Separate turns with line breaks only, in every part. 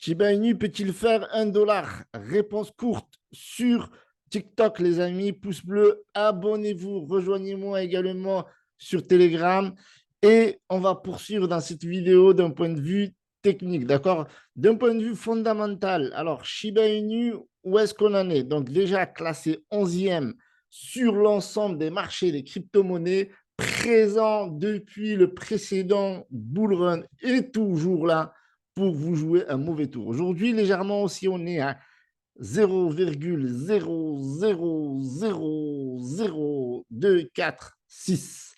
Shiba Inu peut-il faire 1 dollar? Réponse courte sur TikTok, les amis. Pouce bleu, abonnez-vous, rejoignez-moi également sur Telegram. Et on va poursuivre dans cette vidéo d'un point de vue technique, d'accord? D'un point de vue fondamental. Alors, Shiba Inu, où est-ce qu'on en est? Donc, déjà classé 11e sur l'ensemble des marchés des crypto-monnaies, présent depuis le précédent bull run et toujours là pour vous jouer un mauvais tour. Aujourd'hui, légèrement aussi, on est à 0,0000246.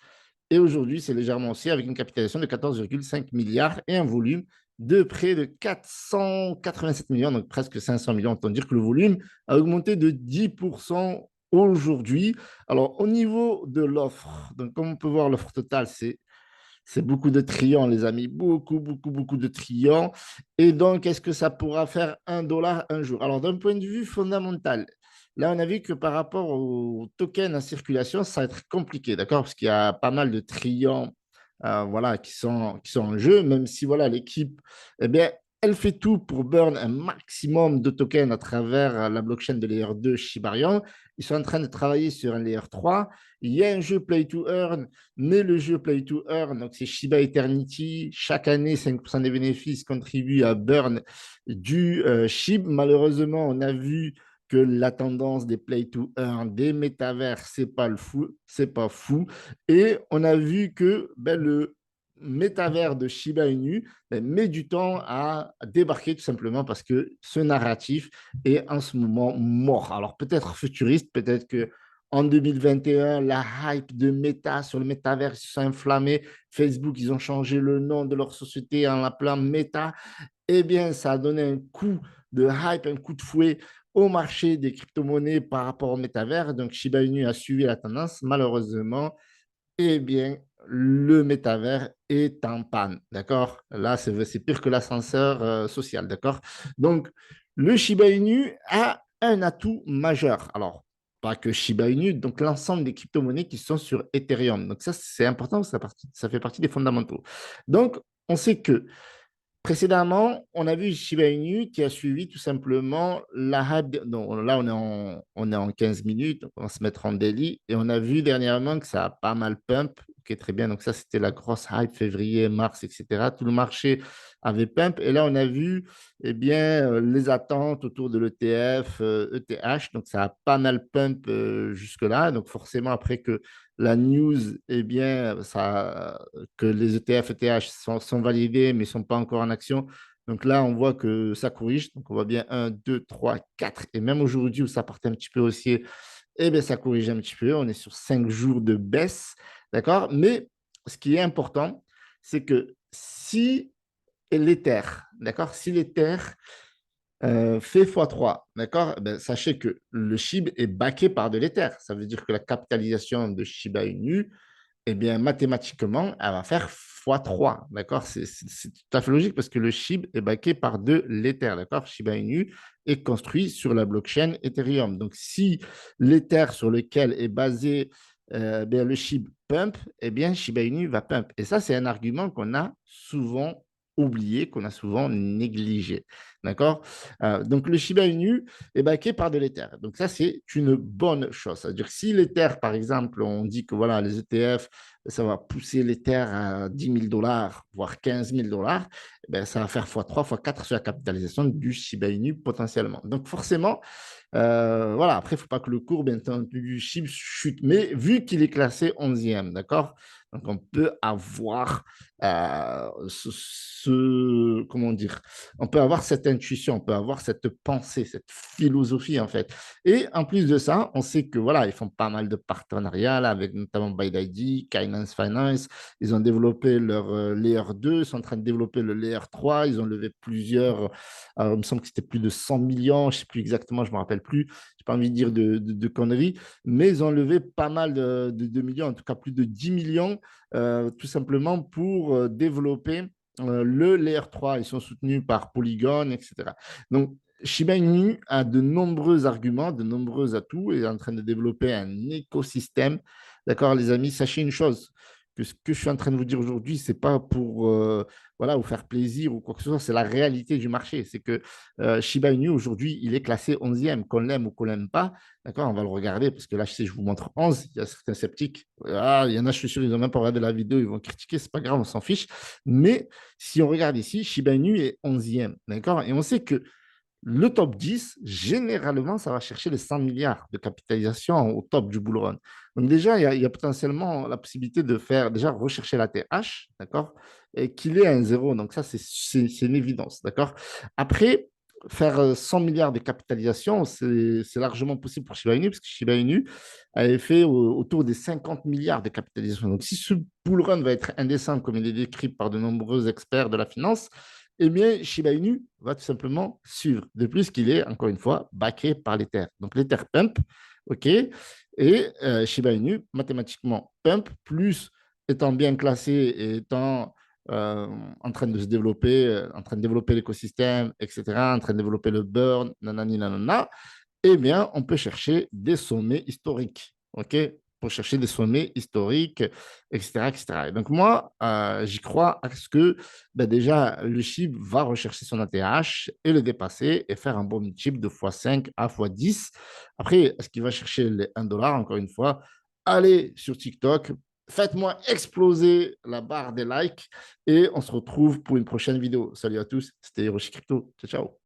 Et aujourd'hui, c'est légèrement aussi avec une capitalisation de 14,5 milliards et un volume de près de 487 millions, donc presque 500 millions. Autant dire que le volume a augmenté de 10% aujourd'hui. Alors, au niveau de l'offre, donc comme on peut voir, l'offre totale, c'est beaucoup de triants, les amis. Beaucoup, beaucoup, beaucoup de triants. Et donc, est-ce que ça pourra faire 1 dollar un jour? Alors, d'un point de vue fondamental, là, on a vu que par rapport aux tokens en circulation, ça va être compliqué, d'accord? Parce qu'il y a pas mal de triants voilà, qui sont en jeu, même si voilà, l'équipe, eh bien, elle fait tout pour burn un maximum de tokens à travers la blockchain de Layer 2 Shibarium. Ils sont en train de travailler sur un Layer 3. Il y a un jeu Play to Earn, mais le jeu Play to Earn, donc c'est Shiba Eternity. Chaque année, 5% des bénéfices contribuent à burn du SHIB. Malheureusement, on a vu que la tendance des Play to Earn, des métavers, c'est pas le fou, c'est pas fou. Et on a vu que le métavers de Shiba Inu met du temps à débarquer tout simplement parce que ce narratif est en ce moment mort. Alors peut-être futuriste, peut-être que en 2021, la hype de Meta sur le métavers s'est inflammée. Facebook, ils ont changé le nom de leur société en l'appelant Meta. Eh bien, ça a donné un coup de hype, un coup de fouet au marché des crypto-monnaies par rapport au métavers. Donc, Shiba Inu a suivi la tendance. Malheureusement, eh bien, le métavers est en panne. D'accord? Là, c'est pire que l'ascenseur social. D'accord? Donc, le Shiba Inu a un atout majeur. Alors, pas que Shiba Inu, donc l'ensemble des crypto-monnaies qui sont sur Ethereum. Donc, ça, c'est important, ça fait partie des fondamentaux. Donc, on sait que précédemment, on a vu Shiba Inu qui a suivi tout simplement la hype. Donc là, on est en 15 minutes, on va se mettre en daily. Et on a vu dernièrement que ça a pas mal pump. Ok, très bien. Donc ça, c'était la grosse hype février, mars, etc. Tout le marché avait pump. Et là, on a vu eh bien, les attentes autour de l'ETF, ETH. Donc ça a pas mal pump jusque-là. Donc forcément, après que la news, eh bien, que les ETF, ETH sont validés, mais ne sont pas encore en action. Donc là, on voit que ça corrige. Donc on voit bien 1, 2, 3, 4. Et même aujourd'hui où ça partait un petit peu haussier, eh bien, ça corrige un petit peu. On est sur 5 jours de baisse. D'accord? Mais ce qui est important, c'est que si l'Ether, d'accord? Si l'Ether fait x3, d'accord? Ben, sachez que le SHIB est backé par de l'Ether. Ça veut dire que la capitalisation de Shiba Inu, eh bien, mathématiquement, elle va faire x3, d'accord? C'est tout à fait logique parce que le SHIB est backé par de l'Ether, d'accord? Shiba Inu est construit sur la blockchain Ethereum. Donc, si l'Ether sur lequel est basé bien, le SHIB pump, eh bien, Shiba Inu va pump. Et ça, c'est un argument qu'on a souvent oublié, qu'on a souvent négligé. D'accord? Donc, le Shiba Inu est backé par de l'Ether. Donc, ça, c'est une bonne chose. C'est-à-dire que si l'Ether, par exemple, on dit que voilà, les ETF, ça va pousser l'Ether à 10 000 dollars, voire 15 000 dollars, ben, ça va faire x3, x4 sur la capitalisation du Shiba Inu potentiellement. Donc, forcément, voilà, après, il ne faut pas que le cours, bien entendu, du SHIB chute. Mais vu qu'il est classé 11e, d'accord? Donc, on peut avoir comment dire, on peut avoir cette intuition, on peut avoir cette pensée, cette philosophie en fait. Et en plus de ça, on sait que voilà, ils font pas mal de partenariats là, avec notamment ByteDAD, Binance Finance. Ils ont développé leur Layer 2, ils sont en train de développer le Layer 3. Ils ont levé plusieurs, il me semble que c'était plus de 100 millions, je ne sais plus exactement, je ne me rappelle plus. Je n'ai pas envie de dire de conneries, mais ils ont levé pas mal de millions, en tout cas plus de 10 millions, tout simplement pour développer le Layer 3. Ils sont soutenus par Polygon, etc. Donc, Shiba Inu a de nombreux arguments, de nombreux atouts et est en train de développer un écosystème. D'accord, les amis, sachez une chose. que ce que je suis en train de vous dire aujourd'hui, ce n'est pas pour voilà, vous faire plaisir ou quoi que ce soit, c'est la réalité du marché. C'est que Shiba Inu, aujourd'hui, il est classé 11e, qu'on l'aime ou qu'on l'aime pas. D'accord, on va le regarder parce que là, je sais, je vous montre 11. Il y a certains sceptiques. Ah, il y en a, je suis sûr, ils n'ont même pas regardé la vidéo, ils vont critiquer, c'est pas grave, on s'en fiche. Mais si on regarde ici, Shiba Inu est 11e. D'accord, et on sait que le top 10, généralement, ça va chercher les 100 milliards de capitalisation au top du bull run. Donc déjà, il y a potentiellement la possibilité de faire, déjà, rechercher la TH, d'accord, et qu'il est à un zéro. Donc ça, c'est une évidence, d'accord. Après, faire 100 milliards de capitalisation, c'est largement possible pour Shiba Inu, parce que Shiba Inu avait fait autour des 50 milliards de capitalisation. Donc si ce bull run va être indécent, comme il est décrit par de nombreux experts de la finance, eh bien, Shiba Inu va tout simplement suivre. De plus qu'il est, encore une fois, backé par l'Ether. Donc, l'Ether pump, OK, et Shiba Inu, mathématiquement, pump, plus étant bien classé et étant en train de se développer, en train de développer l'écosystème, etc., en train de développer le burn, nanani, nanana, eh bien, on peut chercher des sommets historiques. OK, pour chercher des sommets historiques, etc. etc. Et donc, moi, j'y crois à ce que ben déjà, le chip va rechercher son ATH et le dépasser et faire un bon chip de x5 à x10. Après, est-ce qu'il va chercher les 1 $? Encore une fois, allez sur TikTok, faites-moi exploser la barre des likes et on se retrouve pour une prochaine vidéo. Salut à tous, c'était Hiroshi Crypto. Ciao, ciao.